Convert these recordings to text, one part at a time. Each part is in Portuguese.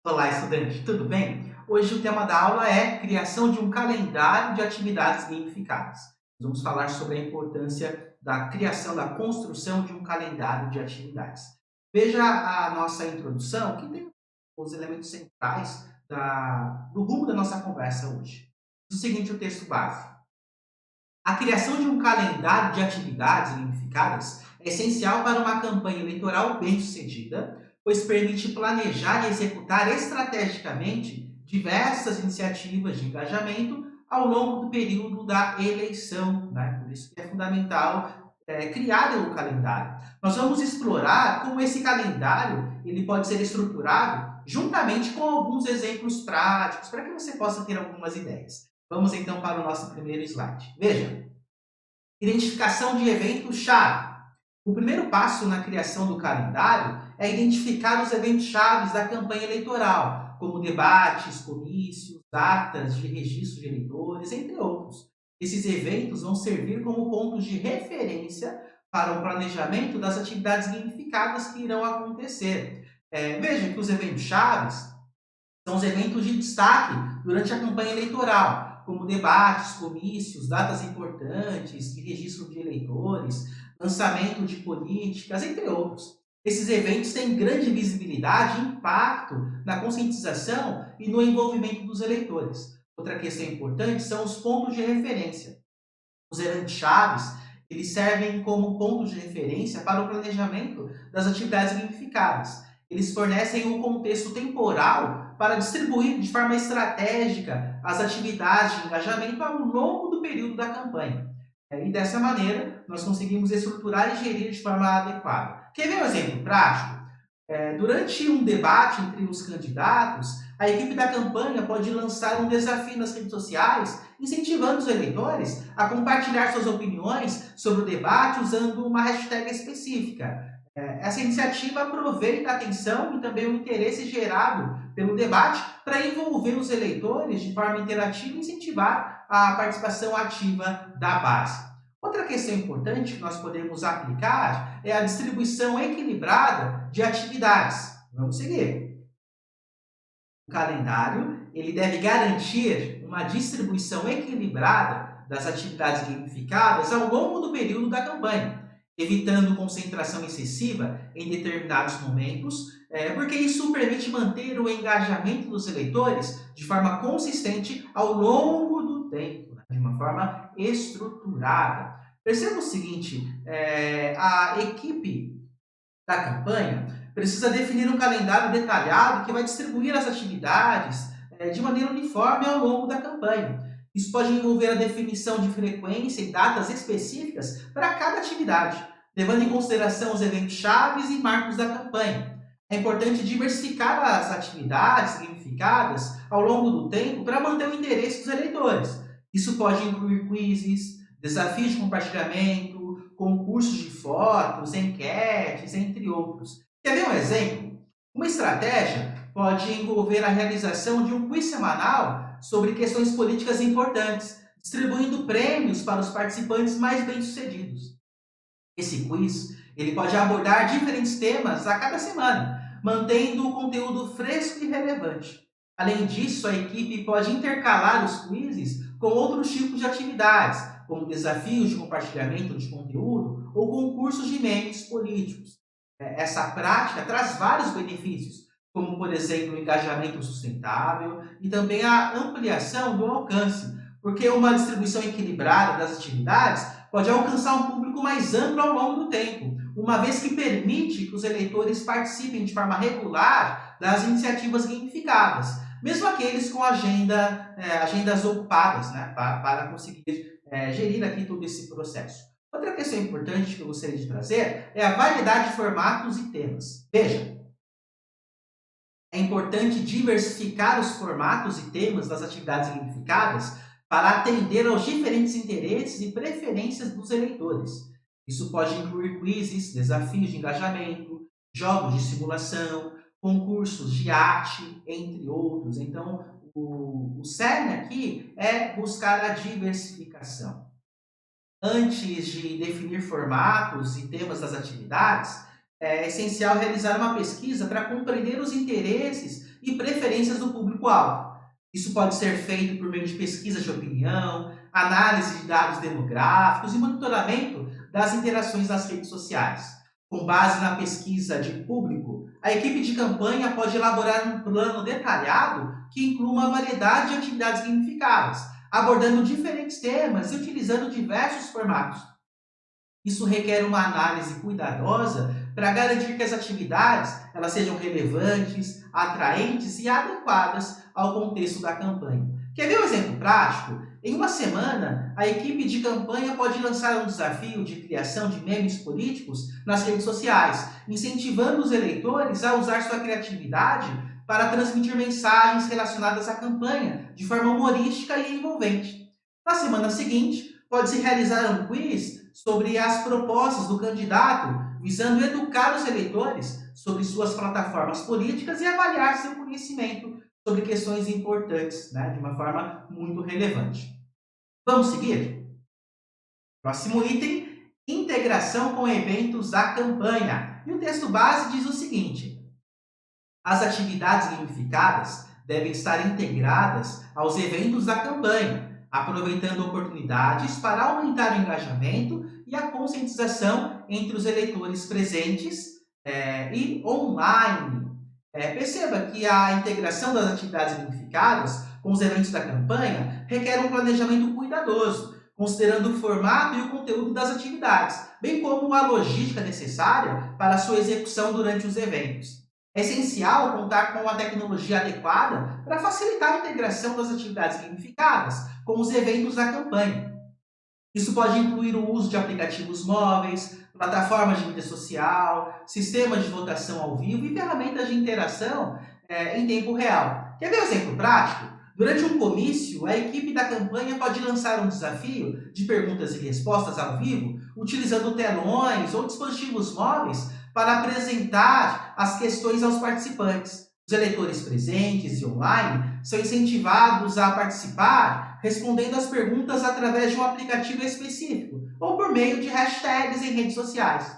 Olá, estudante, tudo bem? Hoje o tema da aula é criação de um calendário de atividades gamificadas. Nós vamos falar sobre a importância da criação, da construção de um calendário de atividades. Veja a nossa introdução, que tem os elementos centrais do rumo da nossa conversa hoje. O seguinte, o texto base. A criação de um calendário de atividades gamificadas é essencial para uma campanha eleitoral bem-sucedida, pois permite planejar e executar estrategicamente diversas iniciativas de engajamento ao longo do período da eleição, né? Por isso que é fundamental criar o calendário. Nós vamos explorar como esse calendário ele pode ser estruturado juntamente com alguns exemplos práticos para que você possa ter algumas ideias. Vamos então para o nosso primeiro slide. Veja, identificação de eventos-chave. O primeiro passo na criação do calendário é identificar os eventos-chave da campanha eleitoral, como debates, comícios, datas de registro de eleitores, entre outros. Esses eventos vão servir como pontos de referência para o planejamento das atividades gamificadas que irão acontecer. Veja que os eventos-chave são os eventos de destaque durante a campanha eleitoral, como debates, comícios, datas importantes, de registro de eleitores, lançamento de políticas, entre outros. Esses eventos têm grande visibilidade e impacto na conscientização e no envolvimento dos eleitores. Outra questão importante são os pontos de referência. Os eventos chaves, eles servem como pontos de referência para o planejamento das atividades gamificadas. Eles fornecem um contexto temporal para distribuir de forma estratégica as atividades de engajamento ao longo do período da campanha. E dessa maneira, nós conseguimos estruturar e gerir de forma adequada. Quer ver um exemplo prático? Durante um debate entre os candidatos, a equipe da campanha pode lançar um desafio nas redes sociais, incentivando os eleitores a compartilhar suas opiniões sobre o debate usando uma hashtag específica. Essa iniciativa aproveita a atenção e também o interesse gerado pelo debate para envolver os eleitores de forma interativa e incentivar a participação ativa da base. Outra questão importante que nós podemos aplicar é a distribuição equilibrada de atividades. Vamos seguir. O calendário ele deve garantir uma distribuição equilibrada das atividades gamificadas ao longo do período da campanha, evitando concentração excessiva em determinados momentos, porque isso permite manter o engajamento dos eleitores de forma consistente ao longo do tempo, né, de uma forma estruturada. Perceba o seguinte: a equipe da campanha precisa definir um calendário detalhado que vai distribuir as atividades de maneira uniforme ao longo da campanha. Isso pode envolver a definição de frequência e datas específicas para cada atividade, levando em consideração os eventos chaves e marcos da campanha. É importante diversificar as atividades gamificadas ao longo do tempo para manter o interesse dos eleitores. Isso pode incluir quizzes, desafios de compartilhamento, concursos de fotos, enquetes, entre outros. Quer ver um exemplo? Uma estratégia pode envolver a realização de um quiz semanal sobre questões políticas importantes, distribuindo prêmios para os participantes mais bem-sucedidos. Esse quiz ele pode abordar diferentes temas a cada semana, mantendo o conteúdo fresco e relevante. Além disso, a equipe pode intercalar os quizzes com outros tipos de atividades, como desafios de compartilhamento de conteúdo ou concursos de memes políticos. Essa prática traz vários benefícios, como, por exemplo, o engajamento sustentável e também a ampliação do alcance, porque uma distribuição equilibrada das atividades pode alcançar um público mais amplo ao longo do tempo, uma vez que permite que os eleitores participem de forma regular das iniciativas gamificadas, mesmo aqueles com agendas ocupadas, né, para conseguir gerir aqui todo esse processo. Outra questão importante que eu gostaria de trazer é a variedade de formatos e temas. Veja, é importante diversificar os formatos e temas das atividades gamificadas para atender aos diferentes interesses e preferências dos eleitores. Isso pode incluir quizzes, desafios de engajamento, jogos de simulação, concursos de arte, entre outros. Então, o cerne aqui é buscar a diversificação. Antes de definir formatos e temas das atividades, é essencial realizar uma pesquisa para compreender os interesses e preferências do público-alvo. Isso pode ser feito por meio de pesquisa de opinião, análise de dados demográficos e monitoramento das interações nas redes sociais. Com base na pesquisa de público, a equipe de campanha pode elaborar um plano detalhado que inclua uma variedade de atividades gamificadas, abordando diferentes temas e utilizando diversos formatos. Isso requer uma análise cuidadosa para garantir que as atividades elas sejam relevantes, atraentes e adequadas ao contexto da campanha. Quer ver um exemplo prático? Em uma semana, a equipe de campanha pode lançar um desafio de criação de memes políticos nas redes sociais, incentivando os eleitores a usar sua criatividade para transmitir mensagens relacionadas à campanha de forma humorística e envolvente. Na semana seguinte, pode-se realizar um quiz sobre as propostas do candidato, visando educar os eleitores sobre suas plataformas políticas e avaliar seu conhecimento sobre questões importantes, né, de uma forma muito relevante. Vamos seguir? Próximo item: integração com eventos da campanha. E o texto base diz o seguinte: as atividades gamificadas devem estar integradas aos eventos da campanha, aproveitando oportunidades para aumentar o engajamento e a conscientização entre os eleitores presentes e online. Perceba que a integração das atividades gamificadas com os eventos da campanha requer um planejamento cuidadoso, considerando o formato e o conteúdo das atividades, bem como a logística necessária para a sua execução durante os eventos. É essencial contar com a tecnologia adequada para facilitar a integração das atividades gamificadas com os eventos da campanha. Isso pode incluir o uso de aplicativos móveis, plataformas de mídia social, sistemas de votação ao vivo e ferramentas de interação em tempo real. Quer ver um exemplo prático? Durante um comício, a equipe da campanha pode lançar um desafio de perguntas e respostas ao vivo, utilizando telões ou dispositivos móveis para apresentar as questões aos participantes. Os eleitores presentes e online são incentivados a participar respondendo as perguntas através de um aplicativo específico ou por meio de hashtags em redes sociais.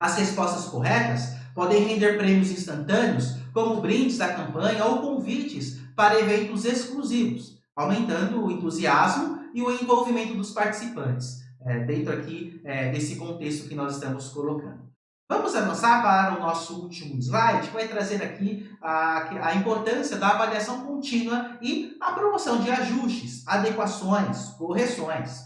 As respostas corretas podem render prêmios instantâneos, como brindes da campanha ou convites para eventos exclusivos, aumentando o entusiasmo e o envolvimento dos participantes, dentro aqui desse contexto que nós estamos colocando. Vamos avançar para o nosso último slide, que vai trazer aqui a importância da avaliação contínua e a promoção de ajustes, adequações, correções.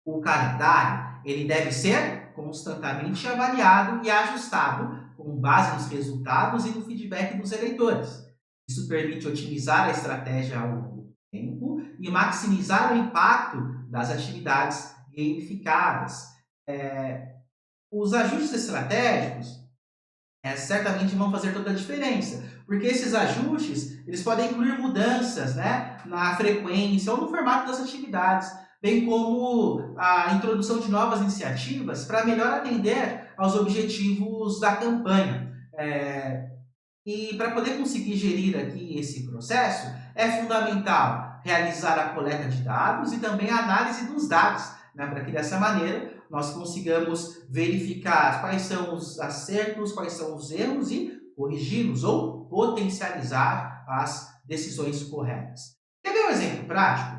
O calendário ele deve ser constantemente avaliado e ajustado com base nos resultados e no feedback dos eleitores. Isso permite otimizar a estratégia ao longo do tempo e maximizar o impacto das atividades gamificadas. Os ajustes estratégicos certamente vão fazer toda a diferença, porque esses ajustes eles podem incluir mudanças, né, na frequência ou no formato das atividades, bem como a introdução de novas iniciativas para melhor atender aos objetivos da campanha. E para poder conseguir gerir aqui esse processo, é fundamental realizar a coleta de dados e também a análise dos dados, né, para que dessa maneira nós consigamos verificar quais são os acertos, quais são os erros e corrigi-los ou potencializar as decisões corretas. Quer ver um exemplo prático?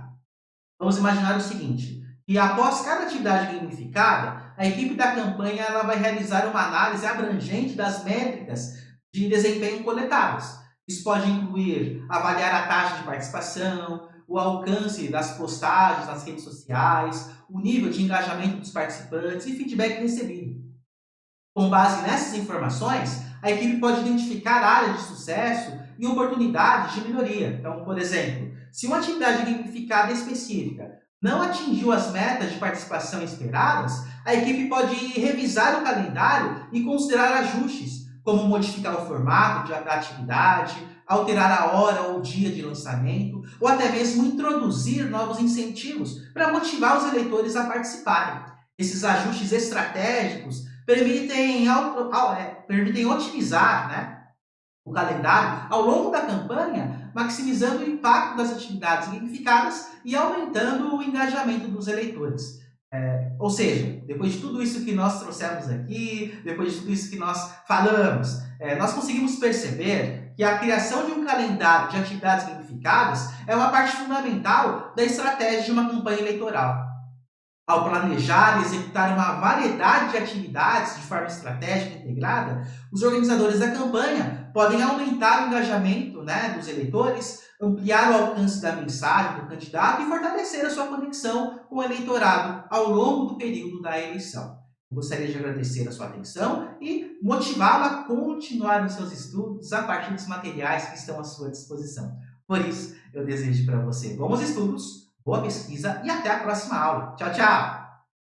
Vamos imaginar o seguinte, que após cada atividade gamificada, a equipe da campanha ela vai realizar uma análise abrangente das métricas de desempenho coletadas. Isso pode incluir avaliar a taxa de participação, o alcance das postagens nas redes sociais, o nível de engajamento dos participantes e feedback recebido. Com base nessas informações, a equipe pode identificar áreas de sucesso e oportunidades de melhoria. Então, por exemplo, se uma atividade gamificada específica não atingiu as metas de participação esperadas, a equipe pode revisar o calendário e considerar ajustes, como modificar o formato da atividade, alterar a hora ou o dia de lançamento, ou até mesmo introduzir novos incentivos para motivar os eleitores a participarem. Esses ajustes estratégicos permitem otimizar, né, o calendário ao longo da campanha, maximizando o impacto das atividades gamificadas e aumentando o engajamento dos eleitores. Ou seja, depois de tudo isso que nós trouxemos aqui, depois de tudo isso que nós falamos, nós conseguimos perceber que a criação de um calendário de atividades gamificadas é uma parte fundamental da estratégia de uma campanha eleitoral. Ao planejar e executar uma variedade de atividades de forma estratégica e integrada, os organizadores da campanha podem aumentar o engajamento, né, dos eleitores, ampliar o alcance da mensagem do candidato e fortalecer a sua conexão com o eleitorado ao longo do período da eleição. Eu gostaria de agradecer a sua atenção e motivá-la a continuar os seus estudos a partir dos materiais que estão à sua disposição. Por isso, eu desejo para você bons estudos, boa pesquisa e até a próxima aula. Tchau, tchau!